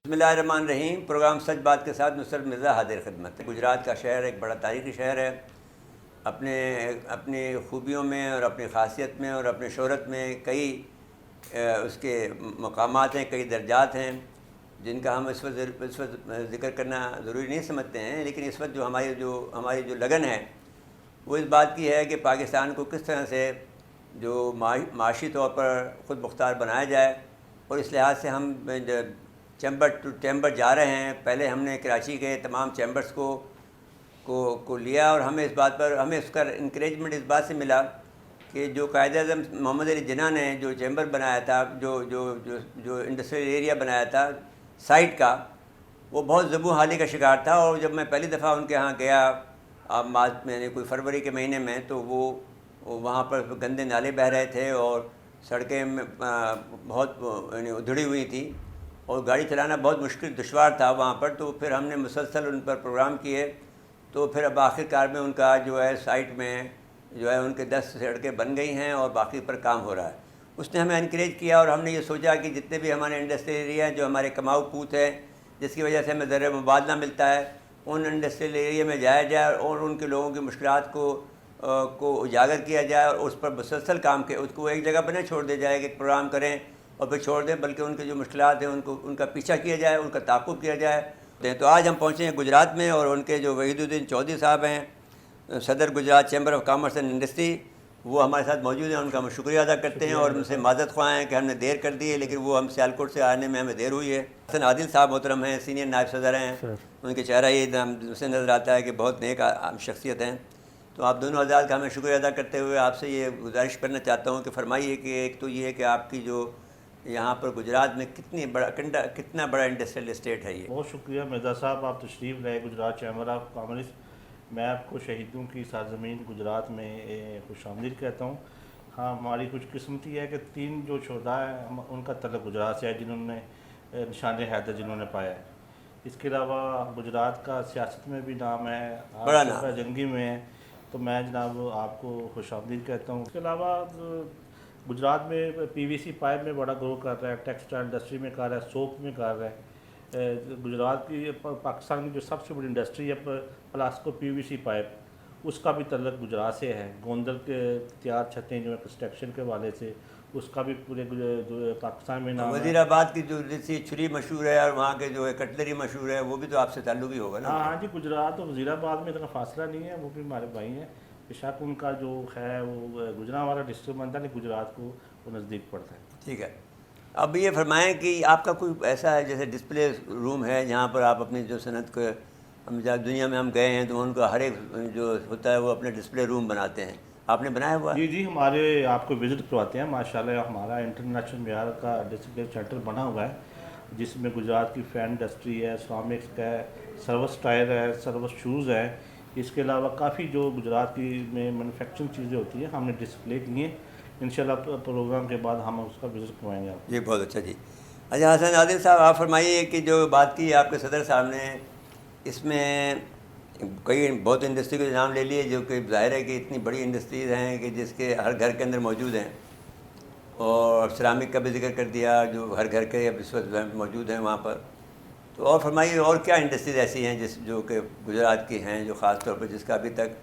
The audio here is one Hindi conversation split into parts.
बिस्मिल्लाहिर्रहमानिर्रहीम। प्रोग्राम सच बात के साथ नुसरत मिर्ज़ा हाजिर खिदमत है। गुजरात का शहर एक बड़ा तारीख़ी शहर है। अपनी ख़ूबियों में और अपनी ख़ासियत में और अपनी शोहरत में कई उसके मकामात हैं, कई दर्जात हैं जिनका हम इस वक्त ज़िक्र करना ज़रूरी नहीं समझते हैं। लेकिन इस वक्त हमारी जो लगन है वो इस बात की है कि पाकिस्तान को किस तरह से जो माशी तौर पर ख़ुद मुख्तार बनाया जाए, और इस लिहाज से हम चैम्बर टू चैम्बर जा रहे हैं। पहले हमने कराची के तमाम चैम्बर्स को लिया और हमें इसका इंकरेजमेंट इस बात से मिला कि जो कायद-ए-आज़म मोहम्मद अली जिन्ना ने जो चैम्बर बनाया था, जो इंडस्ट्रियल एरिया बनाया था साइट का, वो बहुत ज़बू हाली का शिकार था। और जब मैं पहली दफ़ा उनके यहाँ गया मैंने कोई फरवरी के महीने में, तो वो वहाँ पर गंदे नाले बह रहे थे और सड़कें बहुत उधड़ी हुई थी और गाड़ी चलाना बहुत दुशवार था वहाँ पर। तो फिर हमने मुसलसल उन पर प्रोग्राम किए। तो फिर अब आखिरकार में उनका जो है साइट में जो है उनके 10 सड़कें बन गई हैं और बाकी पर काम हो रहा है। उसने हमें इनकरेज किया और हमने ये सोचा कि जितने भी हमारे इंडस्ट्रियल एरिया हैं जो हमारे कमाऊ पूत है, जिसकी वजह से हमें ज़र मुबादला मिलता है, उन इंडस्ट्रियल एरिया में जाया जाए और उनके लोगों की मुश्किलात को उजागर किया जाए और उस पर मुसलसल काम के उसको एक जगह पर न छोड़ दिया जाए कि प्रोग्राम करें और फिर छोड़ दें, बल्कि उनकी जो मुश्किलात हैं उनका पीछा किया जाए, उनका ताक़ुब किया जाए। तो आज हम पहुँचे हैं गुजरात में और उनके जो वहीदुद्दीन चौधरी साहब हैं, सदर Gujarat chamber of commerce and industry, वो हमारे साथ मौजूद हैं। उनका हम शुक्रिया अदा करते हैं और उनसे माज़रत ख़्वाह हैं कि हमने देर कर दी है, लेकिन वो हम सियालकोट से आने में हमें देर हुई है। हसन आदिल साहब मोहतरम हैं, सीनियर नायब सदर हैं। उनके चेहरा ये से नज़र आता है कि बहुत नेक शख्सियत हैं। तो आप दोनों हज़रात का हमें शुक्रिया अदा करते हुए आपसे ये गुजारिश करना चाहता हूँ कि फरमाइए कि एक तो ये है कि आपकी जो यहाँ पर गुजरात में कितना बड़ा इंडस्ट्रियल इस्टेट है ये। बहुत शुक्रिया मिर्ज़ा साहब, आप तशरीफ़ लाए गुजरात चैम्बर ऑफ कॉमर्स। मैं आपको शहीदों की सरज़मीन गुजरात में खुशामदीद कहता हूँ। हाँ, हमारी खुशकिस्मती है कि 3 जो शोहदा हैं उनका तल्लुक़ गुजरात से है, जिन्होंने निशान हैदर जिन्होंने पाया है। इसके अलावा गुजरात का सियासत में भी नाम है, बड़ा नाम जंगी में है, तो मैं जनाब आपको खुशामदीद कहता हूँ। इसके अलावा गुजरात में पीवीसी पाइप में बड़ा ग्रो कर रहा है, टेक्सटाइल इंडस्ट्री में कर रहा है, सोप में कर रहा है। गुजरात की पाकिस्तान की जो सबसे बड़ी इंडस्ट्री है प्लास्को पीवीसी पाइप, उसका भी तल्लुक़ गुजरात से है। गोंदल के तैयार छतें जो है कंस्ट्रक्शन के वाले से, उसका भी पूरे पाकिस्तान में नाम है। वज़ीराबाद की जो जैसी छुरी मशहूर है और वहाँ के जो है कटलरी मशहूर है, वो भी तो आपसे ताल्लुक़ ही होगा ना। हाँ जी, गुजरात और वज़ीराबाद में इतना फासला नहीं है, वो भी हमारे भाई हैं। बेशक उनका जो है वो गुजरांवाला डिस्ट्रिक्ट बनता है, गुजरात को वो नज़दीक पड़ता है। ठीक है, अब ये फरमाएं कि आपका कोई ऐसा है जैसे डिस्प्ले रूम है जहाँ पर आप अपनी जो सनत को, हम जहाँ दुनिया में हम गए हैं तो उनका हर एक जो होता है वो अपने डिस्प्ले रूम बनाते हैं, आपने बनाया हुआ? जी, हमारे आपको विज़िट करवाते हैं। माशाल्लाह हमारा इंटरनेशनल मेयार का डिस्प्ले सेंटर बना हुआ है, जिसमें गुजरात की फैन इंडस्ट्री है, इस्लामिक्स का है, सर्वस टायर है, सर्वस शूज़ है। इसके अलावा काफ़ी जो गुजरात की में मैन्युफैक्चरिंग चीज़ें होती हैं हमने डिस्प्ले की हैं। इंशाल्लाह प्रोग्राम के बाद हम उसका विज़िट करवाएंगे आपको। ये बहुत अच्छा जी। अच्छा हसन आदिल साहब, आप फरमाइए कि जो बात की आपके सदर साहब ने, इसमें कई बहुत इंडस्ट्री के नाम ले लिए जो कि ज़ाहिर है कि इतनी बड़ी इंडस्ट्रीज़ हैं कि जिसके हर घर के अंदर मौजूद हैं, और सिरामिक का भी जिक्र कर दिया जो हर घर के अब इस वक्त मौजूद हैं वहाँ पर। तो और फरमाइए और क्या इंडस्ट्रीज़ ऐसी हैं जो कि गुजरात की हैं, जो ख़ास तौर पर जिसका अभी तक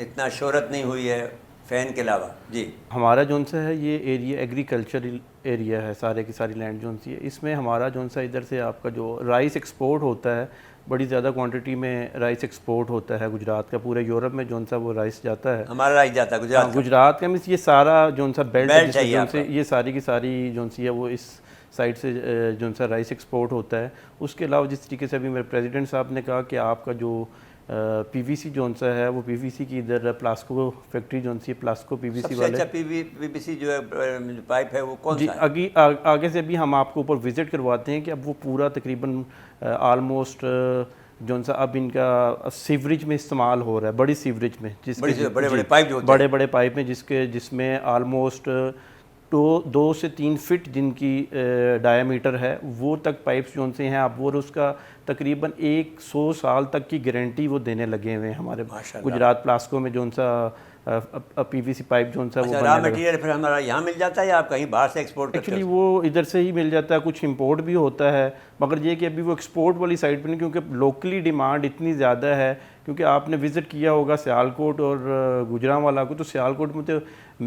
इतना शोहरत नहीं हुई है फ़ैन के अलावा? जी, हमारा जौन सा है ये एरिया एग्रीकल्चरल एरिया है, सारे की सारी लैंड जौन सी है। इसमें हमारा जौन सा इधर से आपका जो राइस एक्सपोर्ट होता है, बड़ी ज़्यादा क्वांटिटी में राइस एक्सपोर्ट होता है गुजरात का। पूरे यूरोप में जौन सा वो राइस जाता है, हमारा राइस जाता है गुजरात। गुजरात का मीन्स ये सारा जौन सा बेल्ट है जौन से ये सारी की सारी जौन सी है वो इस साइड से जौन सा राइस एक्सपोर्ट होता है। उसके अलावा जिस तरीके से अभी मेरे प्रेसिडेंट साहब ने कहा कि आपका जो पीवीसी जौन सा है वो पीवीसी की इधर प्लास्को फैक्ट्री जौन सी है, प्लास्को पीवीसी वाले। अच्छा, पीवीसी जो है पाइप है वो कौन सा है? आगे से भी हम आपको ऊपर विज़िट करवाते हैं कि अब वो पूरा तकरीबन आलमोस्ट जौन सा अब इनका सीवरेज में इस्तेमाल हो रहा है, बड़ी सीवरेज में, जिसके बड़े पाइप जो बड़े पाइप में जिसमें आलमोस्ट 2 से 3 फिट जिनकी डायामीटर है वो तक पाइप्स जौन से हैं आप, वो उसका तकरीबन 100 साल तक की गारंटी वो देने लगे हुए हैं हमारे गुजरात प्लास्को में जौन सा PVC पाइप जो सा वो अच्छा, बनने रॉ लगा। मटेरियल फिर हमारा यहाँ मिल जाता है या आप कहीं बाहर से एक्सपोर्ट करते एक्चुअली हो? वो इधर से ही मिल जाता है, कुछ इंपोर्ट भी होता है, मगर ये कि अभी वो एक्सपोर्ट वाली साइड पे नहीं, क्योंकि लोकली डिमांड इतनी ज़्यादा है। क्योंकि आपने विज़िट किया होगा सियालकोट और गुजरांवाला को, तो सियालकोट में तो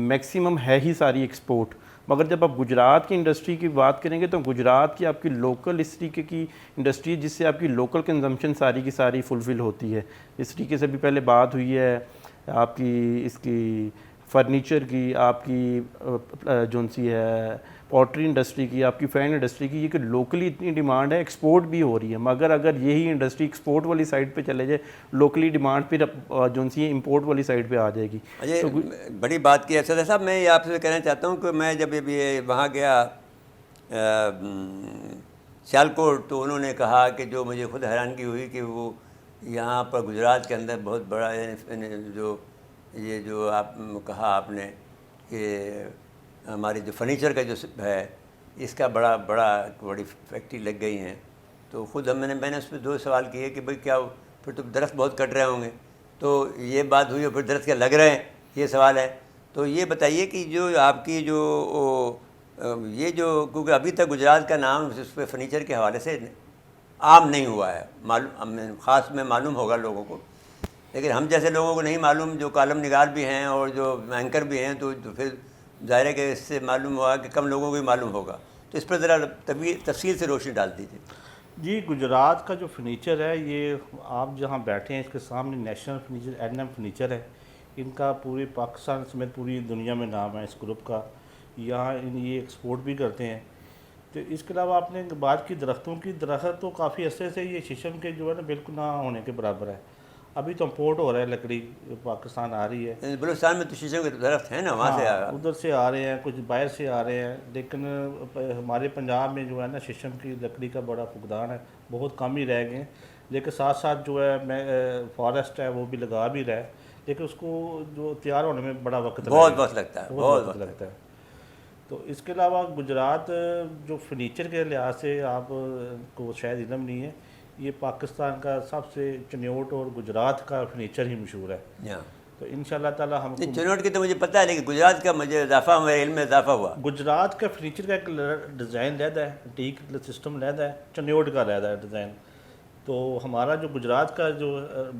मैक्सिमम है ही सारी एक्सपोर्ट। मगर जब आप गुजरात की इंडस्ट्री की बात करेंगे तो गुजरात की आपकी लोकल इस तरीके की इंडस्ट्री है जिससे आपकी लोकल कंजम्पशन सारी की सारी फुलफ़िल होती है। इस तरीके से भी पहले बात हुई है आपकी इसकी फर्नीचर की, आपकी जोन सी है पॉटरी इंडस्ट्री की, आपकी फैन इंडस्ट्री की, ये कि लोकली इतनी डिमांड है, एक्सपोर्ट भी हो रही है। मगर अगर यही इंडस्ट्री एक्सपोर्ट वाली साइड पे चले जाए, लोकली डिमांड फिर जोन सी इंपोर्ट वाली साइड पे आ जाएगी। अजय, तो बड़ी बात की है सर साहब। मैं ये आपसे कहना चाहता हूँ कि मैं जब ये वहाँ गया सियालकोट, तो उन्होंने कहा कि जो मुझे खुद हैरानगी हुई कि वो यहाँ पर गुजरात के अंदर बहुत बड़ा जो आप कहा आपने कि हमारी जो फर्नीचर का जो है इसका बड़ी फैक्ट्री लग गई हैं। तो ख़ुद मैंने उस पर 2 सवाल किए कि भाई क्या फिर तो दरख्त बहुत कट रहे होंगे, तो ये बात हुई, और फिर दरख्त क्या लग रहे हैं, ये सवाल है। तो ये बताइए कि जो आपकी ये जो क्योंकि अभी तक गुजरात का नाम उस पर फर्नीचर के हवाले से आम नहीं हुआ है, मालूम ख़ास में मालूम होगा लोगों को, लेकिन हम जैसे लोगों को नहीं मालूम, जो कॉलम निगार भी हैं और जो एंकर भी हैं, तो फिर ज़ाहिर है कि इससे मालूम हुआ कि कम लोगों को ही मालूम होगा। तो इस पर ज़रा तफसील से रोशनी डाल दीजिए। जी, गुजरात का जो फर्नीचर है, ये आप जहाँ बैठे हैं इसके सामने नेशनल फर्नीचर एनएम फर्नीचर है। इनका पूरे पाकिस्तान समेत पूरी दुनिया में नाम है इस ग्रुप का। यहाँ ये एक्सपोर्ट भी करते हैं। तो इसके अलावा आपने बात की दरख्तों की, दरख्त तो काफ़ी अर्से से ये शीशम के जो है ना बिल्कुल ना होने के बराबर है। अभी तो इम्पोर्ट हो रहा है, लकड़ी पाकिस्तान आ रही है। बलूचिस्तान में तो शीशम के दरख्त हैं ना, वहाँ से हाँ, उधर से आ रहे हैं, कुछ बाहर से आ रहे हैं, लेकिन हमारे पंजाब में जो है ना शीशम की लकड़ी का बड़ा फुकदान है, बहुत कम ही रह गए हैं। लेकिन साथ साथ जो है फॉरेस्ट है वो भी लगा भी रहा है, लेकिन उसको जो तैयार होने में बड़ा वक्त बहुत लगता है, बहुत वक्त लगता है। तो इसके अलावा गुजरात जो फर्नीचर के लिहाज से आप को शायद इल्म नहीं है, ये पाकिस्तान का सबसे चनियोट और गुजरात का फर्नीचर ही मशहूर है। तो इंशाल्लाह ताला हम चनियोट की तो मुझे पता है, लेकिन गुजरात का मुझे इजाफा, मेरे इल्म में इजाफा हुआ। गुजरात का फर्नीचर का एक डिज़ाइन रहता है, टीक सिस्टम रहता है, चनियोट का रहता है डिज़ाइन। तो हमारा जो गुजरात का जो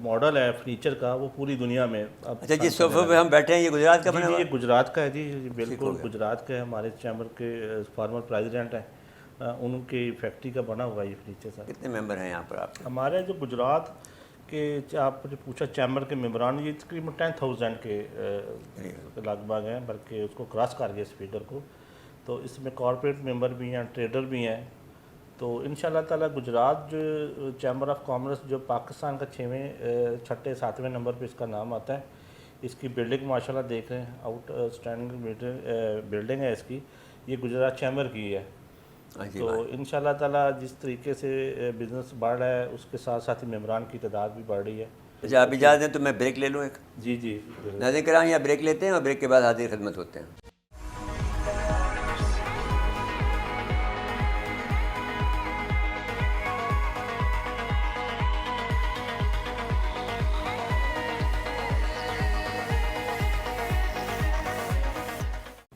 मॉडल है फर्नीचर का, वो पूरी दुनिया में अच्छा, जिस सोफे पे हम बैठे हैं ये गुजरात का बना हुआ है? ये गुजरात का है जी, बिल्कुल गुजरात का है। हमारे चैम्बर के फॉर्मर प्रेसिडेंट हैं, उनकी फैक्ट्री का बना हुआ है ये फर्नीचर सर। कितने मेंबर हैं यहाँ पर आपके? हमारे जो गुजरात के, आपने पूछा चैम्बर के मेम्बरान, ये तकरीबन 10,000 के लगभग हैं, बल्कि उसको क्रॉस कर गए इस फिगर को। तो इसमें कॉरपोरेट मेंबर भी हैं, ट्रेडर भी हैं। तो इंशाल्लाह ताला गुजरात जो चैम्बर ऑफ कॉमर्स जो पाकिस्तान का 6वें 6ठे 7वें नंबर पे इसका नाम आता है। इसकी बिल्डिंग माशाल्लाह देख रहे हैं, आउटस्टैंडिंग बिल्डिंग है इसकी, ये गुजरात चैम्बर की है। तो इंशाल्लाह ताला जिस तरीके से बिज़नेस बढ़ रहा है, उसके साथ साथ ही मेम्बरान की तादाद भी बढ़ रही है। अच्छा, आप इजाज़त दें तो मैं ब्रेक ले लूँ एक? जी जी, नाज़रीन किराम, यहाँ ब्रेक लेते हैं और ब्रेक के बाद हाजिर खिदमत होते हैं।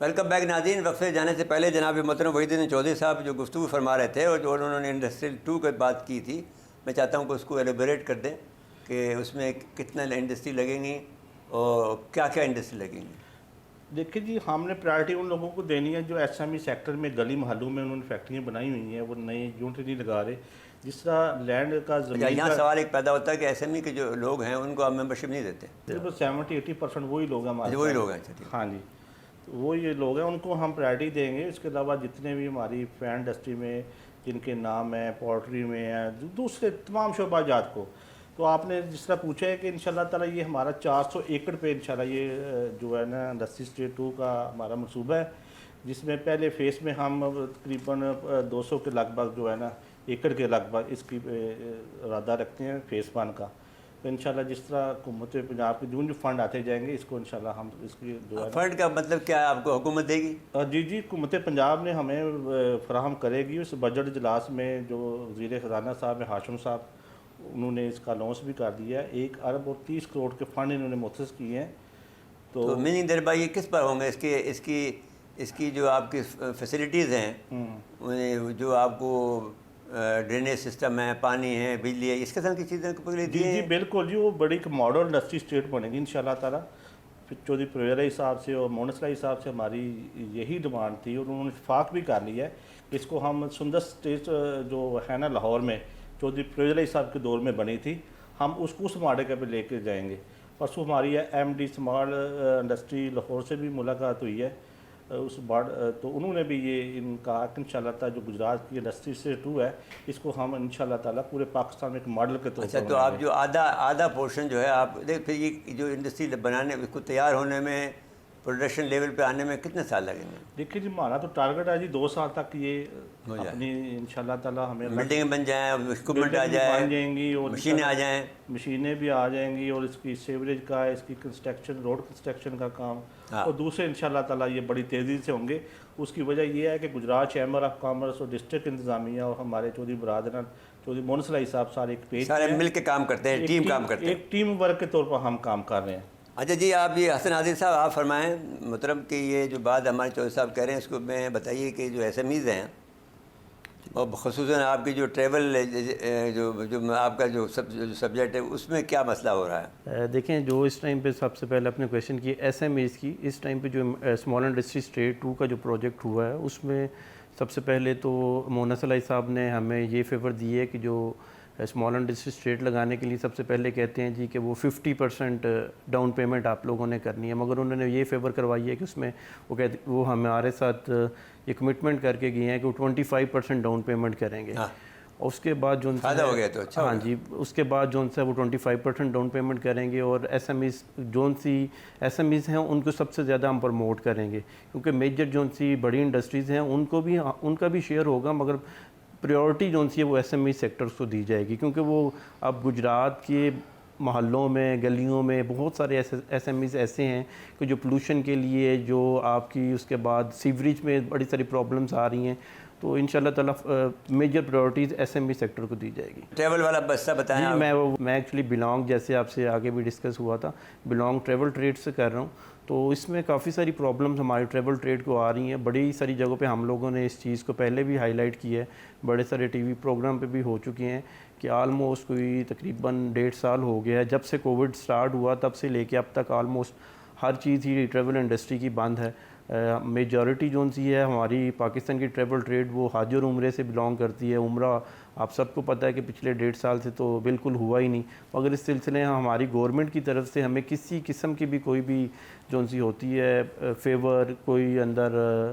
वेलकम बैक नाज़रीन। वक्फे जाने से पहले जनाब मोहतरम वहीदुद्दीन चौधरी साहब जो गुफ्तगू फरमा रहे थे और जो उन्होंने इंडस्ट्रियल 2 की बात की थी, मैं चाहता हूँ कि उसको एलेबोरेट कर दें कि उसमें कितना इंडस्ट्री लगेंगी और क्या क्या इंडस्ट्री लगेंगी। देखिए जी, हमने प्रायोरिटी उन लोगों को देनी है जो एसएमई सेक्टर में गली महलों में उन्होंने फैक्ट्रियाँ बनाई हुई हैं, वो नई यूनिट नहीं लगा रहे। जिस तरह लैंड का ज़मीन यहाँ सवाल एक पैदा होता है कि एसएमई के जो लोग हैं उनको आप मेंबरशिप नहीं देते? तकरीबन 70-80% वही लोग हैं हमारे। वही लोग हैं? अच्छा, हाँ जी, वो ये लोग हैं, उनको हम प्रायोरिटी देंगे। इसके अलावा जितने भी हमारी फैन इंडस्ट्री में जिनके नाम है, पोल्ट्री में है, दूसरे तमाम शोबाजात को, तो आपने जिस तरह पूछा है कि इंशाल्लाह ताला ये हमारा 400 एकड़ पे इंशाल्लाह ये जो है ना इंडस्ट्री स्टेट 2 का हमारा मनसूबा है, जिसमें पहले फेस में हम तकरीबन 200 के लगभग जो है ना एकड़ के लगभग इसकी इरादा रखते हैं फेस 1 का। तो इंशाल्लाह जिस तरह हुकूमत पंजाब के जो फंड आते जाएंगे, इसको इंशाल्लाह हम इसकी जो है फंड का मतलब क्या है, आपको हुकूमत देगी? जी जी, हुकूमत पंजाब ने हमें फराहम करेगी। उस बजट इजलास में जो वज़ीर ख़जाना साहब हैं हाशिम साहब, उन्होंने इसका लॉन्च भी कर दिया है। 1 अरब और 30 करोड़ के फ़ंड इन्होंने मुख्तस किए हैं। तो मीनिंग दरबार ये किस पर होंगे, इसकी जो आपकी फैसिलिटीज़ हैं, उन्हें जो आपको ड्रेनेज सिस्टम है, पानी है, बिजली है, इस किस्म की चीज़ें को पहले जी जी बिल्कुल जी, वो बड़ी मॉडल इंडस्ट्री स्टेट बनेगी इंशाल्लाह ताला। फिर चौधरी परवेज़ अली साहब से और मोहन सलाई साहब से हमारी यही डिमांड थी और उन्होंने इत्फाक भी कर लिया है। इसको हम सुंदर स्टेट जो है ना लाहौर में चौधरी परवेज़ अली साहब के दौर में बनी थी, हम उसको उस मॉडल के पे लेके जाएंगे। परसों हमारी MD स्मॉल इंडस्ट्री लाहौर से भी मुलाकात हुई है उस तो उन्होंने भी ये कहा कि इंशाल्लाह ताला जो गुजरात की इंडस्ट्री से 2 है, इसको हम इंशाल्लाह ताला पूरे पाकिस्तान में एक मॉडल के तौर पर। अच्छा, तो आप जो आधा पोर्शन जो है आप देख, फिर ये जो इंडस्ट्री बनाने इसको तैयार होने में, प्रोडक्शन लेवल पे आने में कितने साल लगेंगे? देखिए जी, हमारा तो टारगेट है जी 2 साल तक ये अपनी इंशाल्लाह ताला हमें बिल्डिंग बन जाए, इक्विपमेंट आ जाए, बन जाएंगी और मशीनें आ जाएँ, मशीनें भी आ जाएंगी और इसकी सीवरेज का, इसकी कंस्ट्रक्शन, रोड कंस्ट्रक्शन का काम और दूसरे इंशाल्लाह ताला ये बड़ी तेज़ी से होंगे। उसकी वजह ये है कि गुजरात चैम्बर ऑफ कॉमर्स और डिस्ट्रिक्ट इंतज़ामिया और हमारे चौधरी बरादरान चौधरी मोहन सलाई साहब सारे एक पेज सारे मिल के काम करते हैं, टीम काम करते हैं, एक टीम वर्क के तौर पर हम काम कर रहे हैं। अच्छा जी, आप ये हसन आदिल साहब आप फरमाएं मतलब कि ये जो बात हमारे चौधरी साहब कह रहे हैं इसको में बताइए कि जो SMEs हैं और ख़ुसूसन आपकी जो ट्रैवल जो आपका जो सब्जेक्ट है उसमें क्या मसला हो रहा है? देखें, जो इस टाइम पे सबसे पहले अपने क्वेश्चन की SMEs की, इस टाइम पे जो स्मॉल इंडस्ट्री स्टेट 2 का जो प्रोजेक्ट हुआ है उसमें सबसे पहले तो मोहन सलाई साहब ने हमें ये फेवर दी है कि जो स्मॉल इंडस्ट्री स्टेट लगाने के लिए सबसे पहले कहते हैं जी कि वो 50% डाउन पेमेंट आप लोगों ने करनी है, मगर उन्होंने ये फेवर करवाई है कि उसमें वो हमारे साथ ये कमिटमेंट करके गए हैं कि वो 25% डाउन पेमेंट करेंगे। हाँ। उसके बाद जो हो गया तो अच्छा, हाँ जी, उसके बाद जो है वो 25% डाउन पेमेंट करेंगे और SMEs हैं उनको सबसे ज़्यादा हम प्रमोट करेंगे, क्योंकि मेजर जो बड़ी इंडस्ट्रीज़ हैं उनका भी शेयर होगा, मगर प्रायोरिटी जो सी है वो SME सेक्टर्स को दी जाएगी, क्योंकि वो अब गुजरात के मोहल्लों में, गलियों में बहुत सारे SMEs ऐसे हैं कि जो पोल्यूशन के लिए, जो आपकी उसके बाद सीवरेज में बड़ी सारी प्रॉब्लम्स आ रही हैं, तो इंशाल्लाह ताला मेजर प्रायोरिटीज़ SME सेक्टर को दी जाएगी। ट्रैवल वाला बस्ता बताएं। मैं एक्चुअली बिलोंग, जैसे आपसे आगे भी डिस्कस हुआ था, बिलोंग ट्रैवल ट्रेड से कर रहा हूँ, तो इसमें काफ़ी सारी प्रॉब्लम्स हमारे ट्रैवल ट्रेड को आ रही हैं। बड़ी सारी जगहों पे हम लोगों ने इस चीज़ को पहले भी हाईलाइट किया है, बड़े सारे TV प्रोग्राम पे भी हो चुके हैं कि आलमोस्ट कोई तकरीबन 1.5 साल हो गया है जब से कोविड स्टार्ट हुआ, तब से लेके अब तक आलमोस्ट हर चीज़ ही ट्रैवल इंडस्ट्री की बंद है। मेजॉरिटी जो सी है हमारी पाकिस्तान की ट्रैवल ट्रेड वो हज और उम्रे से बिलोंग करती है। उम्रा आप सबको पता है कि पिछले 1.5 साल से तो बिल्कुल हुआ ही नहीं, मगर इस सिलसिले में हमारी गवर्नमेंट की तरफ से हमें किसी किस्म की भी कोई भी जो सी होती है फेवर, कोई अंदर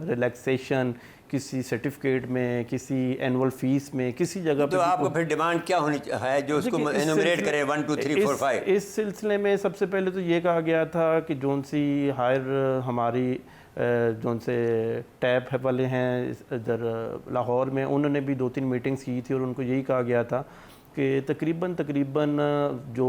रिलैक्सेशन, किसी सर्टिफिकेट में, किसी एनुअल फीस में, किसी जगह तो आपको फिर डिमांड क्या होनी है जो उसको एनुमरेट करे 1 2 3 4 5? इस सिलसिले में सबसे पहले तो ये कहा गया था कि जो सी हायर हमारी जो से टैब वाले हैं इधर लाहौर में, उन्होंने भी 2-3 मीटिंग्स की थी और उनको यही कहा गया था कि तकरीबन जो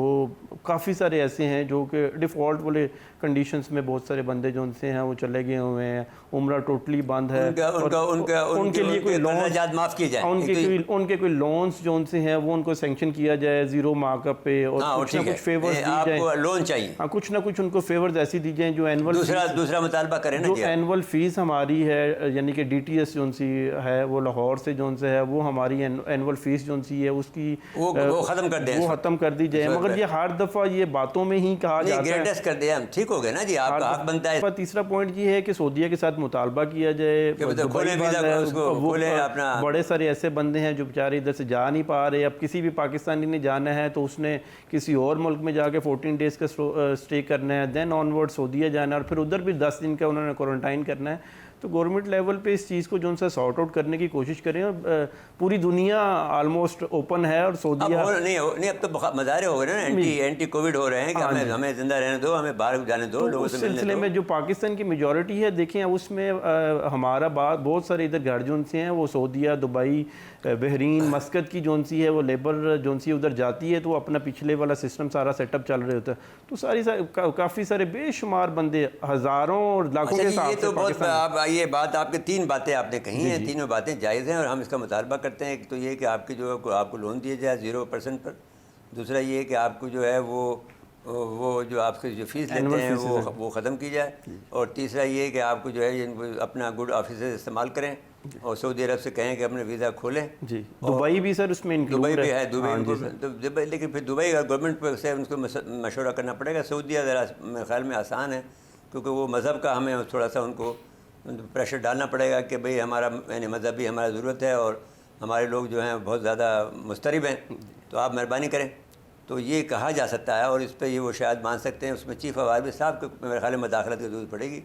काफ़ी सारे ऐसे हैं जो कि डिफ़ॉल्ट वाले कंडीशंस में बहुत सारे बंदे जो उनसे हैं वो चले गए हुए हैं, उम्रा टोटली बंद है, उनके लिए कोई लोन माफ़ किए जाए, उनके कोई लोन्स जो उनसे हैं वो उनको सेंक्शन किया जाए 0 मार्कअप पे, और कुछ ना कुछ फेवर्स दी जाए, लोन चाहिए, हाँ कुछ ना कुछ उनको फेवर्स ऐसी दी जाए जो एनुअल दूसरा मुतालबा करें ना, जो एनुअल फीस हमारी है यानी कि DTS जो सी है वो लाहौर से जो है वो हमारी एनुअल फीस जो सी है उसकी वो ख़त्म कर दें, वो ख़त्म कर दी जाए। मगर ये हर दफ़ा ये बातों में ही कहा जाता है, कर दे, हम ठीक हो गए ना जी, आपका हक बनता है। तीसरा पॉइंट ये है कि सऊदीया के साथ मुतालबा किया जाए, बड़े सारे ऐसे बंदे हैं जो बेचारे इधर से जा नहीं पा रहे, अब किसी भी पाकिस्तानी ने जाना है तो उसने किसी और मुल्क में जाके 14 डेज़ का स्टे करना है, देन ऑनवर्ड सऊदीया जाना है और फिर उधर भी 10 दिन का उन्होंने क्वारंटाइन करना है। तो गवर्नमेंट लेवल पे इस चीज़ को जो सा सॉर्ट आउट करने की कोशिश करें। पूरी दुनिया ऑलमोस्ट ओपन है और सऊदीया नहीं, अब तो मज़ारे हो गए ना, एंटी कोविड हो रहे हैं कि हमें जिंदा रहने दो, हमें बाहर जाने दो, लोगों से मिलने दो। सिलसिले में जो पाकिस्तान की मेजॉरिटी है देखें उसमें हमारा बहुत सारे इधर घर जो से हैं वो सऊदीया, दुबई, बहरीन, मस्कत की जो सी है वो लेबर जो सी उधर जाती है तो अपना पिछले वाला सिस्टम सारा सेटअप चल रहे होता है, तो काफ़ी सारे बेशुमार बंदे हज़ारों और लाखों के साथ। ये बात आपके 3 बातें आपने कही हैं, तीनों बातें जायज़ हैं और हम इसका मुतालबा करते हैं। एक तो ये कि आपकी जो आपको लोन दिया जाए 0% पर, दूसरा ये कि आपको जो है वो वो जो आपसे जो फ़ीस लेते हैं वो ख़त्म की जाए। और तीसरा ये कि आपको जो है अपना गुड ऑफिस इस्तेमाल करें और सऊदी अरब से कहें कि अपने वीज़ा खोलें जी। दुबई भी सर उसमें इंक्लूड दुबई भी है, दुबई हाँ, उनको तो दुबई, लेकिन फिर दुबई गवर्नमेंट पर से उनको मशवरा करना पड़ेगा। सऊदीया ज़रा मेरे ख्याल में आसान है, क्योंकि वो मज़हब का हमें थोड़ा सा उनको प्रेशर डालना पड़ेगा कि भाई हमारा यानी मज़हबी हमारा ज़रूरत है और हमारे लोग जो हैं बहुत ज़्यादा मुस्तरिब हैं, तो आप मेहरबानी करें। तो ये कहा जा सकता है और इस पर ये वो शायद मान सकते हैं। उसमें चीफ़ ऑफ आर्मी साहब को मेरे ख्याल में मदाखलत की जरूरत पड़ेगी,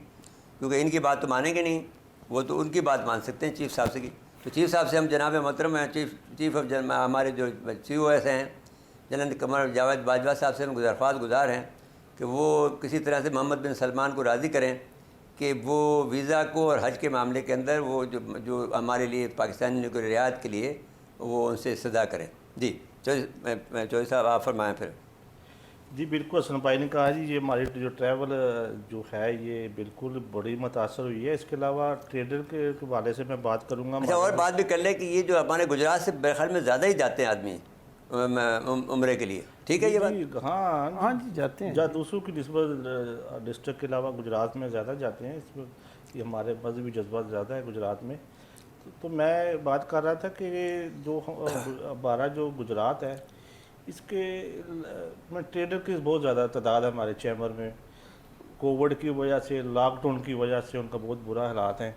क्योंकि इनकी बात तो मानेंगे नहीं, वो तो उनकी बात मान सकते हैं चीफ़ साहब से की। तो चीफ़ साहब से हम जनाब मोहतरम हैं चीफ़ ऑफ हमारे जो COS हैं जनाब कमर जावेद बाजवा साहब से हम दरख्वास्त गुजार हैं कि वो किसी तरह से मोहम्मद बिन सलमान को राज़ी करें कि वो वीज़ा को और हज के मामले के अंदर वो जो हमारे लिए पाकिस्तानी को रियायत के लिए वो उनसे सदा करें। जी चौधरी साहब आप फरमाएँ फिर। जी बिल्कुल, हसन भाई ने कहा जी, ये हमारी जो ट्रैवल जो है ये बिल्कुल बड़ी मुतासर हुई है। इसके अलावा ट्रेडर के हवाले से मैं बात करूँगा। अच्छा, और बात भी कर लें कि ये जो हमारे गुजरात से मेरे ख्याल में ज़्यादा ही जाते हैं आदमी उम्रे के लिए, ठीक है ये बात? हाँ हाँ जी जाते हैं। दूसरों की निस्बत डिस्ट्रिक्ट के अलावा गुजरात में ज़्यादा जाते हैं। इसमें ये हमारे मजहबी जज्बा ज़्यादा है गुजरात में। तो मैं बात कर रहा था कि जो हमारा जो गुजरात है इसके में ट्रेडर की बहुत ज़्यादा तादाद है हमारे चैम्बर में। कोविड की वजह से, लॉकडाउन की वजह से उनका बहुत बुरा हालात हैं।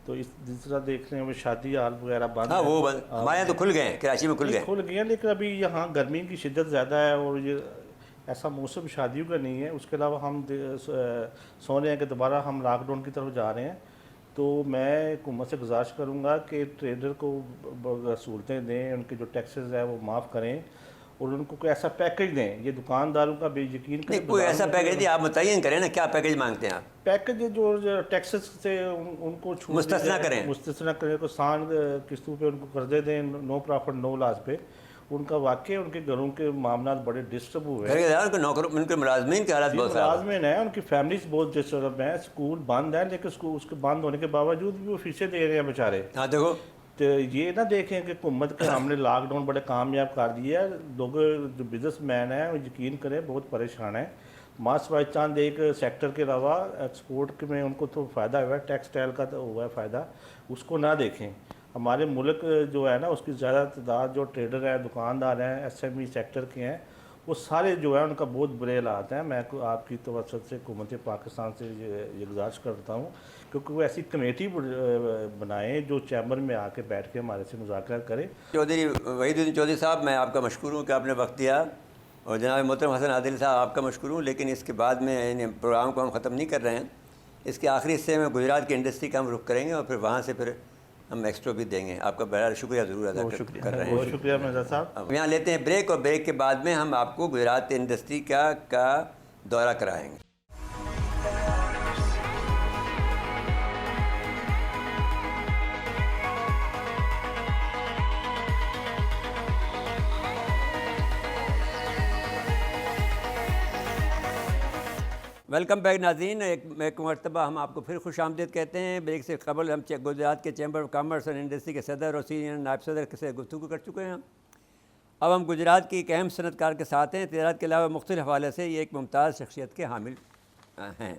तो इस दूसरा देख रहे हैं वो शादी हाल वगैरह बंद। हाँ वो बंद, हमारे यहाँ तो खुल गए हैं, कराची में खुल गए, लेकिन अभी यहाँ गर्मी की शिद्दत ज़्यादा है और ये ऐसा मौसम शादियों का नहीं है। उसके अलावा हम सोच रहे हैं कि दोबारा हम लॉकडाउन की तरफ जा रहे हैं। तो मैं हुकूमत से गुजारिश करूँगा कि ट्रेडर को सहूलतें दें, उनके जो टैक्सेस है वो माफ़ करें और उनको कोई ऐसा पैकेज दें। ये दुकानदारों का बेयकीन नहीं, कोई ऐसा पैकेज नहीं, आप मुतय्यन करें ना, क्या पैकेज मांगते हैं आप? पैकेज जो टैक्सेस से उनको मुस्तस्ना करें, को सान किस्तों पे उनको कर्जे दें, नो प्रॉफिट नो लॉस पे। उनका वाकई उनके घरों के मामला बड़े डिस्टर्ब हुए हैं। नौकर उनके मुलाजमीन के हालात बहुत मुलाजमीन है, उनकी फैमिलीज बहुत डिस्टर्ब हैं। स्कूल बंद है, लेकिन स्कूल उसके बंद होने के बावजूद भी वो फीसें दे रहे हैं बेचारे। हाँ देखो, तो ये ना देखें कि हुकूमत के हमने लॉकडाउन बड़े कामयाब कर दिया है। लोग जो बिजनेस मैन हैं वो यकीन करें बहुत परेशान है। मास बाई चांद एक सेक्टर के अलावा एक्सपोर्ट में उनको तो फ़ायदा हुआ है, टेक्सटाइल का तो हुआ है फ़ायदा, उसको ना देखें। हमारे मुल्क जो है ना उसकी ज़्यादा तादाद जो ट्रेडर हैं, दुकानदार हैं, SME सेक्टर के हैं, वो सारे जो है उनका बहुत बुरे हालात हैं। मैं आपकी तवज्जो से हुकूमत पाकिस्तान से ये गुजारिश करता हूँ क्योंकि वो ऐसी कमेटी बनाएं जो चैम्बर में आके बैठ के हमारे से मुज़ाकरा करें। चौधरी वहीदुद्दीन चौधरी साहब, मैं आपका मशकूर हूँ कि आपने वक्त दिया, और जनाब मोहतरम हसन आदिल साहब आपका मशकूर हूँ। लेकिन इसके बाद में प्रोग्राम को हम ख़त्म नहीं कर रहे हैं। इसके आखिरी हिस्से में गुजरात की इंडस्ट्री का हम रुख करेंगे और फिर वहाँ से फिर हम एक्स्ट्रा भी देंगे। आपका बड़ा शुक्रिया ज़रूर अदा कर रहे हैं। बहुत शुक्रिया मिर्ज़ा साहब। अब यहाँ लेते हैं ब्रेक और ब्रेक के बाद में हम आपको गुजरात इंडस्ट्री का दौरा कराएंगे। वेलकम बैक नाज़रीन, एक मरतबा हम आपको फिर खुश आमदीद कहते हैं। ब्रेक से कबल हम गुजरात के चैम्बर ऑफ कॉमर्स और इंडस्ट्री के सदर और सीनियर नायब सदर से गुफ्तगू कर चुके हैं। अब हम गुजरात की एक अहम सनतकार के साथ हैं। तजारत के अलावा मुख्तलिफ हवाले से ये एक मुमताज़ शख्सियत के हामिल हैं।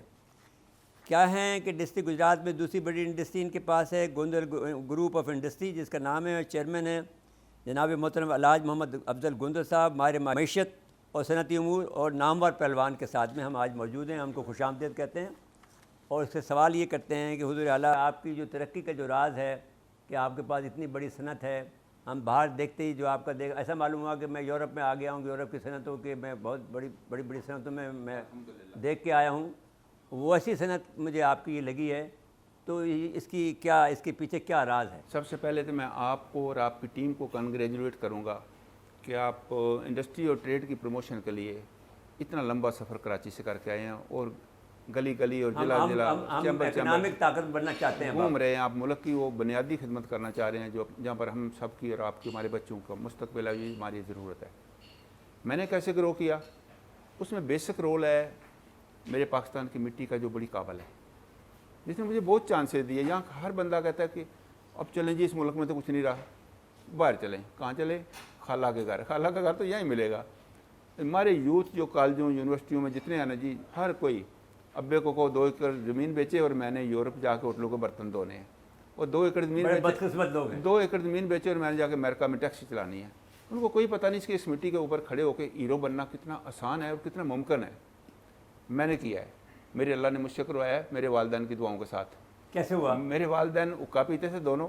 क्या हैं कि डिस्ट्रिक्ट गुजरात में दूसरी बड़ी इंडस्ट्री इनके पास है, गुंदल ग्रुप ऑफ इंडस्ट्री, जिसका नाम है। चेयरमैन है जनाब मोहतरम अलाज मोहम्मद अफजल गुंदल साहब, माहिर मईशत और सनती उमूर और नामवर पहलवान के साथ में हम आज मौजूद हैं। हमको खुशामदीद कहते हैं और इससे सवाल ये करते हैं कि हुज़ूर आला, आपकी जो तरक्की का जो राज है कि आपके पास इतनी बड़ी सनत है, हम बाहर देखते ही जो आपका ऐसा मालूम हुआ कि मैं यूरोप में आ गया हूँ, यूरोप की सनतों के मैं बहुत बड़ी सनतों में मैं देख के आया हूँ, वो ऐसी सनत मुझे आपकी ये लगी है। तो इसके पीछे क्या राज है? सबसे पहले तो मैं आपको और आपकी टीम को कंग्रेचुलेट करूँगा कि आप इंडस्ट्री और ट्रेड की प्रमोशन के लिए इतना लंबा सफ़र कराची से करके आए हैं और गली गली और जिला इकोनॉमिक ताकत बनना चाहते हैं, घूम रहे हैं। आप मुल्क की वो बुनियादी खिदमत करना चाह रहे हैं जो जहाँ पर हम सब की और आपकी, हमारे बच्चों का मुस्तकबिल है, हमारी ज़रूरत है। मैंने कैसे ग्रो किया, उसमें बेसिक रोल है मेरे पाकिस्तान की मिट्टी का जो बड़ी काबिल है, जिसने मुझे बहुत चांसेस दिए। यहाँ हर बंदा कहता है कि अब चलें जी, इस मुल्क में तो कुछ नहीं रहा, बाहर चलें। कहाँ चलें? खाला के घर। खाला का घर तो यहीं मिलेगा। हमारे यूथ जो कॉलेजों यूनिवर्सिटियों में जितने हैं ना जी, हर कोई अब्बे को 2 एकड़ ज़मीन बेचे और मैंने यूरोप जाके होटलों को बर्तन धोने हैं, और 2 एकड़ ज़मीन बड़े बेचे, बदकिस्मत लोग हैं। 2 एकड़ ज़मीन बेचे और मैंने जाके अमेरिका में टैक्सी चलानी है। उनको कोई पता नहीं इसकी इस मिट्टी के ऊपर खड़े होकर हीरो बनना कितना आसान है और कितना मुमकिन है। मैंने किया है, मेरे अल्लाह ने मुझसे करवाया है, मेरे वालिदैन की दुआओं के साथ। कैसे हुआ? मेरे वालिदैन हुक्का पीते थे दोनों,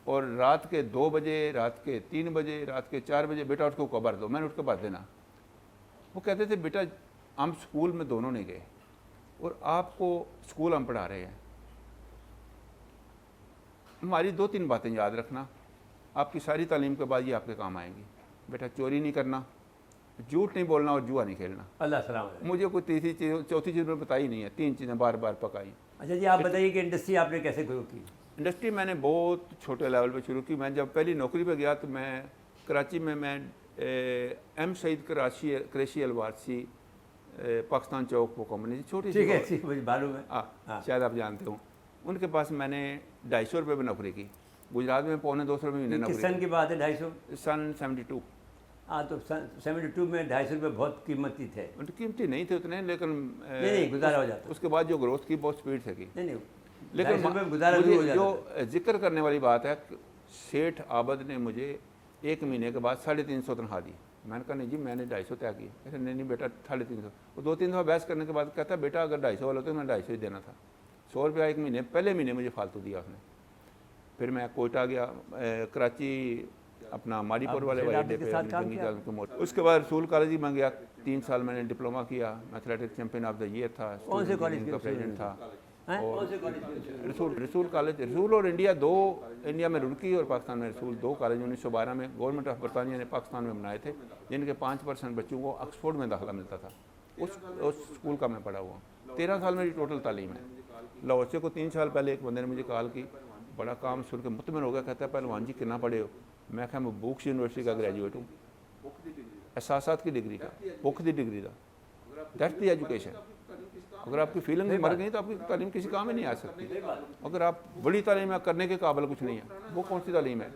और रात के 2 बजे, रात के 3 बजे, रात के 4 बजे, बेटा उठ के हुक्का भर दो, मैंने उठ के भर देना। वो कहते थे बेटा हम स्कूल में दोनों नहीं गए और आपको स्कूल हम पढ़ा रहे हैं, हमारी 2-3 बातें याद रखना, आपकी सारी तालीम के बाद ये आपके काम आएंगी। बेटा चोरी नहीं करना, झूठ नहीं बोलना और जुआ नहीं खेलना। अल्लाह सलामत। मुझे कोई तीसरी चीज़ चौथी चीज़ में बताई नहीं है, 3 चीज़ें बार बार पकाई। अच्छा जी, आप बताइए कि इंडस्ट्री आपने कैसे शुरू की? इंडस्ट्री मैंने बहुत छोटे लेवल पे शुरू की। मैं जब पहली नौकरी पे गया तो मैं कराची में एम सईद क्रैशी अलवारसी पाकिस्तान चौक वो कंपनी थी, छोटी सी। ठीक है, ठीक, मुझे मालूम है। हाँ, शायद आप जानते हो। उनके पास मैंने 250 रुपये में नौकरी की। गुजरात में 250 रुपये महीने किस नौकरी सन की बात है? 250? सन 72। हाँ, तो 72 में 250 रुपये बहुत कीमती थे। उनकी कीमती नहीं थे उतने, लेकिन नहीं, गुजारा हो जाता। उसके बाद जो ग्रोथ की बहुत स्पीड से की। नहीं, लेकिन 250 रुपये में गुजारा भी हो मुझे जाता जो जिक्र करने वाली बात है, सेठ आबद ने मुझे 1 महीने के बाद 350 तनख्वाह दी। मैंने कहा नहीं जी, मैंने 250 तय की। कहते नहीं बेटा 350। वो 2-3 दफ़ा बहस करने के बाद कहता बेटा अगर 250 वाला तो मैं 250 ही देना था। 100 रुपया 1 महीने, पहले महीने मुझे फालतू दिया उसने। फिर मैं कोयटा गया, कराची अपना मारीपुर वाले अड्डे पे जंगी जाल के मोड़। उसके बाद रसूल कॉलेज में गया, 3 साल मैंने डिप्लोमा किया, मैथलेटिक्स चैंपियन ऑफ द ईयर था, कौन से कॉलेज का प्रेसिडेंट था। कौन से कॉलेज? रसूल कॉलेज, रसूल और इंडिया दो, इंडिया में रुड़की और पाकिस्तान में रसूल, 2 कॉलेज 1912 में गवर्नमेंट ऑफ बरतानिया ने पाकिस्तान में बनाए थे, जिनके 5% बच्चों को ऑक्सफोर्ड में दाखिला मिलता था। उस स्कूल का मैं पढ़ा हुआ। 13 साल मेरी टोटल तालीम है। लाहौर से को 3 साल पहले एक बंदे ने मुझे कॉल की, बड़ा काम सुन के मुतमिन हो गया। कहता है पहलवान जी कितना पढ़े हो? मैं कहा मैं बुक्स यूनिवर्सिटी का ग्रेजुएट हूँ, एहसासात की डिग्री का, बुक की डिग्री का। That's the education. अगर आपकी फीलिंग मर गई तो आपकी तालीम किसी काम में नहीं आ सकती। अगर आप बड़ी तालीम करने के काबिल कुछ नहीं है, वो कौन सी तालीम है?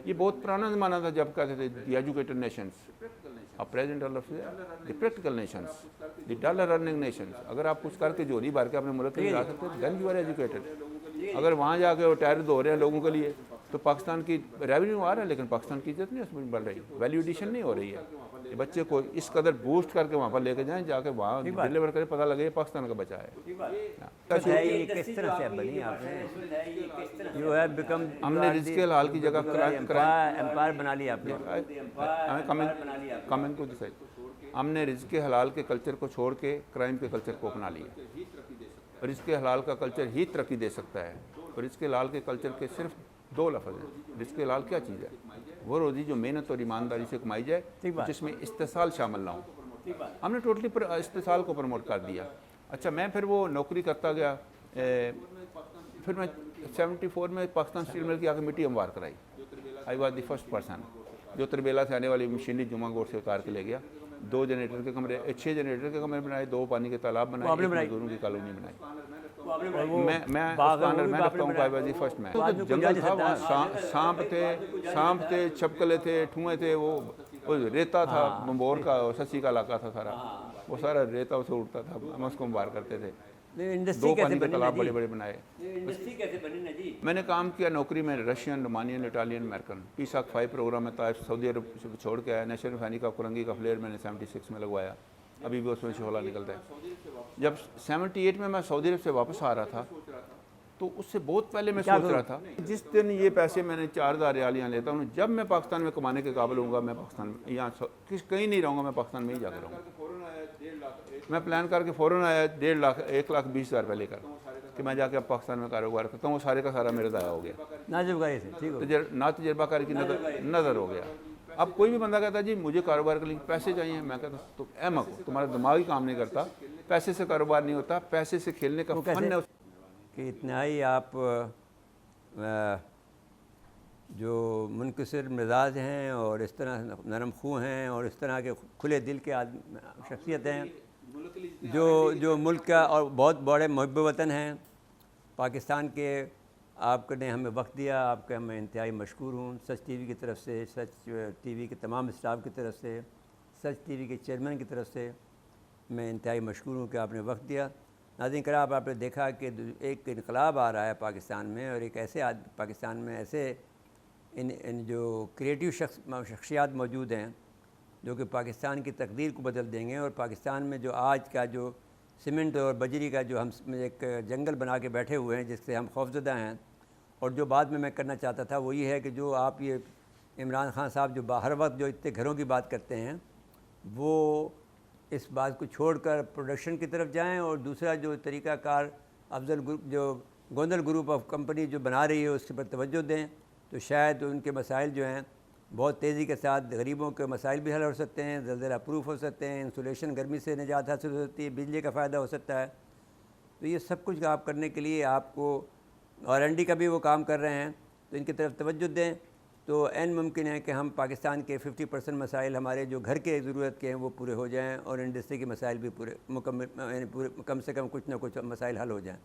ये बहुत पुराना ज़माना था जब कहते थे द एजुकेटेड नेशंस, अब present the practical Nations, the dollar earning Nations. अगर आप कुछ करके जोड़ी भर के अपने मुल्क के लिए जा सकते हैं, देन यू आर एजुकेटेड। अगर वहाँ जाके वो टायर धो रहे हैं लोगों के लिए, तो पाकिस्तान की रेवेन्यू आ रहा है, लेकिन पाकिस्तान की इज्जत नहीं उसमें बढ़ रही, वैल्यू एडिशन नहीं हो रही है। ये बच्चे को इस कदर बूस्ट करके वहाँ पर लेके जाएं, जाके वहाँ डिलीवर करें, पता लगे पाकिस्तान का बच्चा है। ये किस तरह से बनी आपने? यू हैव बिकम, हमने रिज़्क़ हलाल की जगह एम्पायर बना लिया आपने। कमिंग टू दिस, हमने रिज़्क़ हलाल के कल्चर को छोड़ के क्राइम के कल्चर को अपना लिया। रिज़्क़ हलाल का कल्चर ही तरक्की दे सकता है। और रिज़्क़ हलाल के कल्चर के सिर्फ 2 लफ्ज़ हैं। रिज़्क़ हलाल क्या चीज़ है? वो रोज़ी जो मेहनत और ईमानदारी से कमाई जाए, जिसमें इस्तेसाल शामिल ना हो। हमने टोटली इस्तेसाल को प्रमोट कर दिया। अच्छा, मैं फिर वो नौकरी करता गया। फिर मैं 74 में पाकिस्तान स्टील मिल की आके मिट्टी हमवार कराई। I was the first person जो तरबेला से आने वाली मशीनरी जुमा गोर से उतार के ले गया। 6 जनरेटर के कमरे बनाए, 2 पानी के तालाब बनाए, 1 मजदूरों की कॉलोनी बनाई। मैं फर्स्ट में तो जंगल था, वहाँ सांप थे, छपकले थे, ठुए थे, वो रेता था, बम्बोर का ससी का इलाका था सारा, वो सारा रेता उसे उड़ता था, हम उसको बाहर करते थे। 2 पानी के तालाब बड़े बड़े बनाए। इंडस्ट्री कैसे बनी ना जी? मैंने काम किया नौकरी में, रशियन, रोमानियन, इटालियन, अमेरिकन। पीसाक 5 प्रोग्राम में था, सऊदी अरब से छोड़ के आया। नेशनल रिफाइनरी का कुरंगी का फ्लेयर मैंने 76 में लगवाया, अभी भी उसमें शोला निकलता है। जब 78 में मैं सऊदी अरब से वापस आ रहा था, तो उससे बहुत पहले मैं सोच रहा था, जिस दिन ये पैसे मैंने 4000 रियाल यहाँ लेता हूँ, जब मैं पाकिस्तान में कमाने के काबिल होऊंगा, मैं पाकिस्तान में यहाँ कहीं नहीं रहूँगा, मैं पाकिस्तान में ही जाकर रहूँगा। मैं प्लान करके फ़ौरन आया 1,20,000 रुपये लेकर कि मैं जाके अब पाकिस्तान में कारोबार करता हूँ। वो सारे का सारा मेरा ज़ाया हो गया, ना तजर्बाकारी की नज़र हो गया। अब कोई भी बंदा कहता है जी मुझे कारोबार के लिए पैसे चाहिए, मैं कहता तो अहमक हो, तुम्हारा दिमाग ही काम नहीं करता, पैसे से कारोबार नहीं होता, पैसे से खेलने का फन है। कि इतना ही आप जो मुनकसिर मिजाज हैं और इस तरह नरम खू हैं और इस तरह के खुले दिल के शख्सियत हैं, जो मुल्क का और बहुत बड़े मुहिब वतन हैं पाकिस्तान के, आपने हमें वक्त दिया, आपके मैं इंतहाई मशकूर हूँ। सच टीवी की तरफ से, सच टीवी के तमाम स्टाफ की तरफ से, सच टीवी के चेयरमैन की तरफ से मैं इंतहाई मशकूर हूँ कि आपने वक्त दिया। नाज़रीन कराम, आपने देखा कि एक इनकलाब आ रहा है पाकिस्तान में, और एक ऐसे पाकिस्तान में ऐसे इन जो क्रिएटिव शख्सियात मौजूद हैं जो कि पाकिस्तान की तकदीर को बदल देंगे। और पाकिस्तान में जो आज का जो सीमेंट और बजरी का जो हम एक जंगल बना के बैठे हुए हैं जिससे हम खौफजदा हैं, और जो बाद में मैं करना चाहता था वो ये है कि जो आप ये इमरान खान साहब जो हर वक्त जो इतने घरों की बात करते हैं वो इस बात को छोड़कर प्रोडक्शन की तरफ जाएं, और दूसरा जो तरीक़ाकार अफजल ग्रुप जो गोंदल ग्रुप ऑफ कंपनी जो बना रही है उसके पर तवज्जो दें, तो शायद उनके मसाइल जो हैं बहुत तेज़ी के साथ गरीबों के मसाइल भी हल हो सकते हैं, ज़लज़ला प्रूफ हो सकते हैं, इंसुलेशन गर्मी से निजात हासिल हो सकती है, बिजली का फ़ायदा हो सकता है। तो ये सब कुछ आप करने के लिए आपको R&D का भी वो काम कर रहे हैं, तो इनकी तरफ तवज्जो दें। तो ऐन मुमकिन है कि हम पाकिस्तान के 50% मसाइल हमारे जो घर के ज़रूरत के हैं वो पूरे हो जाएँ, और इंडस्ट्री के मसाइल भी पूरे मुकम्मल यानी पूरे कम से कम कुछ ना कुछ मसाइल हल हो जाएँ।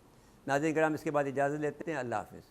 नाज़रीन कराम, इसके बाद इजाज़त लेते हैं। अल्लाह हाफ़िज़।